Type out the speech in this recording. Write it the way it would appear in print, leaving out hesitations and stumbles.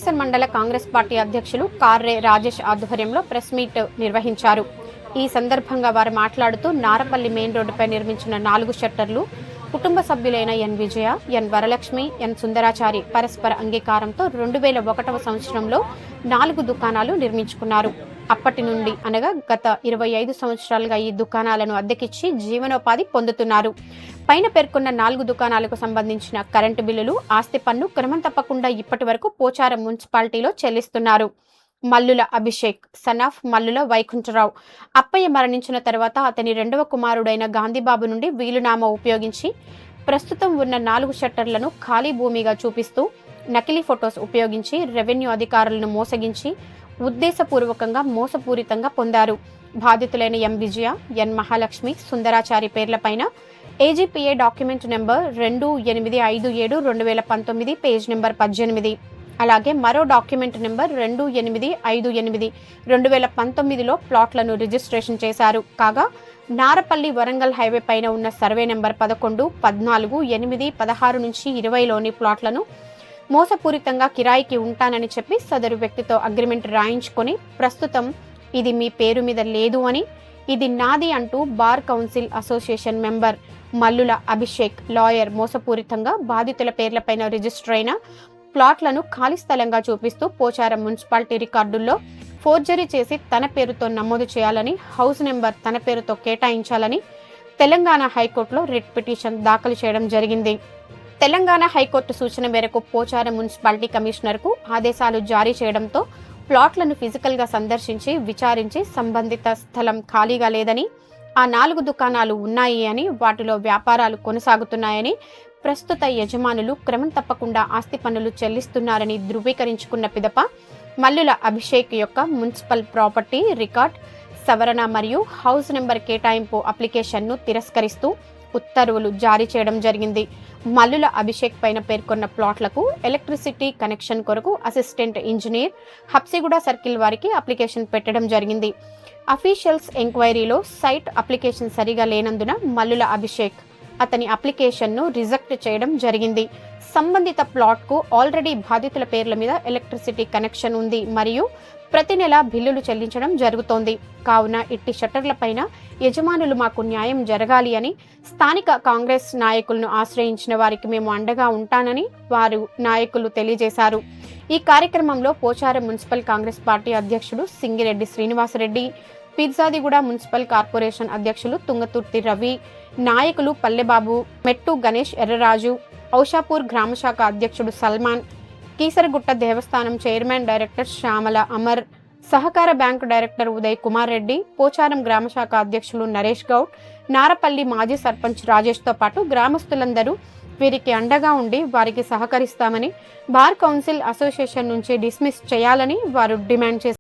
గట్కేసర్ మండల కాంగ్రెస్ పార్టీ అధ్యక్షులు కార్రే రాజేష్ ఆధ్వర్యంలో ప్రెస్ మీట్ నిర్వహించారు. ఈ సందర్భంగా వారు మాట్లాడుతూ నారపల్లి మెయిన్ రోడ్డుపై నిర్మించిన 4 షట్టర్లు కుటుంబ సభ్యులైన ఎన్ విజయ, ఎన్ వరలక్ష్మి, ఎన్ సుందరాచారి పరస్పర అంగీకారంతో 2001వ సంవత్సరంలో 4 దుకాణాలు నిర్మించుకున్నారు. అప్పటి నుండి అనగా గత 25 సంవత్సరాలుగా ఈ దుకాణాలను అద్దెకిచ్చి జీవనోపాధి పొందుతున్నారు. పైన పేర్కొన్న 4 దుకాణాలకు సంబంధించిన కరెంటు బిల్లులు, ఆస్తి పన్ను క్రమం తప్పకుండా ఇప్పటి వరకు పోచారం మున్సిపాలిటీలో చెల్లిస్తున్నారు. మల్లుల అభిషేక్ సన్ ఆఫ్ మల్లుల వైకుంఠరావు అప్పయ్య మరణించిన తర్వాత అతని 2వ కుమారుడైన గాంధీబాబు నుండి వీలునామా ఉపయోగించి ప్రస్తుతం ఉన్న 4 షట్టర్లను ఖాళీ భూమిగా చూపిస్తూ నకిలీ ఫొటోస్ ఉపయోగించి రెవెన్యూ అధికారులను మోసగించి ఉద్దేశపూర్వకంగా మోసపూరితంగా పొందారు. బాధితులైన ఎం విజయ, ఎన్ మహాలక్ష్మి, సుందరాచారి పేర్లపైన AGPA document number 2857/2019 page number 18, అలాగే మరో డాక్యుమెంట్ నెంబర్ 2858/2019లో ప్లాట్లను రిజిస్ట్రేషన్ చేశారు. కాగా నారపల్లి వరంగల్ హైవే పైన ఉన్న సర్వే నెంబర్ 11, 14, 8, 16 నుంచి 20లోని ప్లాట్లను మోసపూరితంగా కిరాయికి ఉంటానని చెప్పి సదరు వ్యక్తితో అగ్రిమెంట్ రాయించుకొని ప్రస్తుతం ఇది మీ పేరు మీద లేదు అని, ఇది నాది అంటూ bar council association member Mallula Abhishek lawyer మోసపూరితంగా బాధితుల పేర్లపైన రిజిస్టర్ అయిన ప్లాట్లను ఖాళీ స్థలంగా చూపిస్తూ పోచారం మున్సిపాలిటీ రికార్డుల్లో ఫోర్జరీ చేసి తన పేరుతో నమోదు చేయాలని, హౌస్ నెంబర్ తన పేరుతో కేటాయించాలని తెలంగాణ హైకోర్టులో రిట్ పిటిషన్ దాఖలు చేయడం జరిగింది. తెలంగాణ హైకోర్టు సూచన మేరకు పోచారం మున్సిపాలిటీ కమిషనర్కు ఆదేశాలు జారీ చేయడంతో ప్లాట్లను ఫిజికల్గా సందర్శించి విచారించి సంబంధిత స్థలం ఖాళీగా లేదని, ఆ 4 దుకాణాలు ఉన్నాయి అని, వాటిలో వ్యాపారాలు కొనసాగుతున్నాయని, ప్రస్తుత యజమానులు క్రమం తప్పకుండా ఆస్తి పన్నులు చెల్లిస్తున్నారని ధృవీకరించుకున్న పిదప మల్లుల అభిషేక్ యొక్క మున్సిపల్ ప్రాపర్టీ రికార్డ్ సవరణ మరియు హౌస్ నెంబర్ కేటాయింపు అప్లికేషన్ను తిరస్కరిస్తూ ఉత్తర్వులు జారీ చేయడం జరిగింది. మల్లుల అభిషేక్ పైన పేర్కొన్న ప్లాట్లకు ఎలక్ట్రిసిటీ కనెక్షన్ కొరకు అసిస్టెంట్ ఇంజనీర్ హబ్సిగూడ సర్కిల్ వారికి అప్లికేషన్ పెట్టడం జరిగింది. అఫీషియల్స్ ఎంక్వైరీలో సైట్ అప్లికేషన్ సరిగా లేనందున మల్లుల అభిషేక్ అతని అప్లికేషన్ను రిజెక్ట్ చేయడం జరిగింది. సంబంధిత ప్లాట్కు ఆల్రెడీ బాధితుల పేర్ల మీద ఎలక్ట్రిసిటీ కనెక్షన్ ఉంది మరియు ప్రతి నెల బిల్లులు చెల్లించడం జరుగుతోంది. కావున ఇట్టి షట్టర్లపైన యజమానులు మాకు న్యాయం జరగాలి అని స్థానిక కాంగ్రెస్ నాయకులను ఆశ్రయించిన వారికి మేము అండగా ఉంటానని వారు నాయకులు తెలియజేశారు. ఈ కార్యక్రమంలో పోచారం మున్సిపల్ కాంగ్రెస్ పార్టీ అధ్యక్షుడు సింగిరెడ్డి శ్రీనివాసరెడ్డి, పిర్జాదిగూడ మున్సిపల్ కార్పొరేషన్ అధ్యక్షులు తుంగతుర్తి రవి, నాయకులు పల్లెబాబు, మెట్టు గణేష్ ఎర్రరాజు, ఔషాపూర్ గ్రామశాఖ అధ్యక్షుడు సల్మాన్, కీసరగుట్ట దేవస్థానం చైర్మన్ డైరెక్టర్ శ్యామల అమర్, సహకార బ్యాంకు డైరెక్టర్ ఉదయ్ కుమార్ రెడ్డి, పోచారం గ్రామశాఖ అధ్యక్షులు నరేష్ గౌడ్, నారపల్లి మాజీ సర్పంచ్ రాజేష్తో పాటు గ్రామస్తులందరూ వీరికి అండగా ఉండి వారికి సహకరిస్తామని, బార్ కౌన్సిల్ అసోసియేషన్ నుంచి డిస్మిస్ చేయాలని వారు డిమాండ్ చేశారు.